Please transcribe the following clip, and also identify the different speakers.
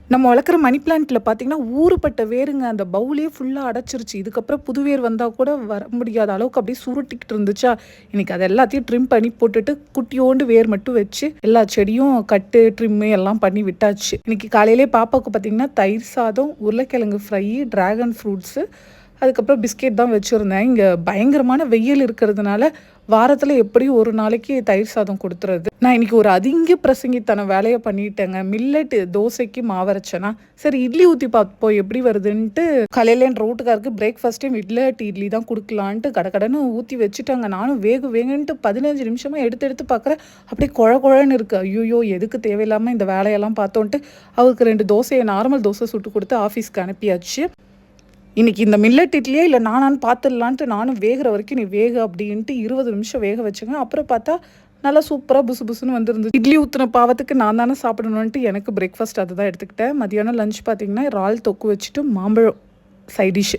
Speaker 1: நம்ம வளர்க்குற மணி பிளான்ட்ல பார்த்தீங்கன்னா, ஊருப்பட்ட வேருங்க. அந்த பவுலே ஃபுல்லா அடைச்சிருச்சு. இதுக்கப்புறம் புது வேர் வந்தா கூட வர முடியாத அளவுக்கு அப்படியே சுருட்டிக்கிட்டு இருந்துச்சா, இன்னைக்கு அது எல்லாத்தையும் ட்ரிம் பண்ணி போட்டுட்டு, குட்டியோண்டு வேர் மட்டும் வச்சு, எல்லா செடியும் கட்டு, ட்ரிம்மு எல்லாம் பண்ணி விட்டாச்சு. இன்னைக்கு காலையிலே பாப்பாவுக்கு பார்த்தீங்கன்னா, தயிர் சாதம், உருளைக்கிழங்கு ஃப்ரை, டிராகன் ஃப்ரூட்ஸு, அதுக்கப்புறம் பிஸ்கெட் தான் வச்சிருந்தேன். இங்க பயங்கரமான வெயில் இருக்கிறதுனால, வாரத்துல எப்படியும் ஒரு நாளைக்கு தயிர் சாதம் குடுத்துறது. நான் இன்னைக்கு ஒரு அதிங்க பிரசங்கித்தன வேலைய பண்ணிட்டேங்க. மில்லட் தோசைக்கு மாவு அரைச்சேனா, சரி இட்லி ஊத்தி பார்ப்போம் எப்படி வருதுன்ட்டு, காலையில என் வீட்டுக்காருக்கு பிரேக்ஃபாஸ்ட்டே மில்லட் இட்லி தான் குடுக்கலான்ட்டு கடகடன்னு ஊத்தி வச்சுட்டேங்க. நானும் வேகு வேகுன்ட்டு 15 நிமிஷமா எடுத்து எடுத்து பார்க்குறேன். அப்படியே கொழ கொழன்னு இருக்கு. ஐய்யய்யோ! எதுக்கு தேவையில்லாம இந்த வேலையெல்லாம் பார்த்தோன்ட்டு, அவருக்கு 2 தோசைய நார்மல் தோசை சுட்டு குடுத்து ஆஃபீஸ்க்கு அனுப்பியாச்சு. இன்னைக்கு இந்த மில்லட் இட்லியே இல்ல நானான்னு பார்த்துடலான்ட்டு நானும் வேகுற வரைக்கும் நீ வேகு அப்படின்ட்டு 20 நிமிஷம் வேக வச்சேங்க. அப்புறம் பார்த்தா நல்லா சூப்பரா புசு புசுன்னு வந்துருந்துச்சு. இட்லி ஊத்துன பாவத்துக்கு நான் தானே சாப்பிடணுன்ட்டு எனக்கு பிரேக்ஃபாஸ்ட் அதுதான் எடுத்துக்கிட்டேன். மதியானம் லஞ்ச் பார்த்தீங்கன்னா, இறால் தொக்கு வச்சுட்டு மாம்பழம் சைட் டிஷ்.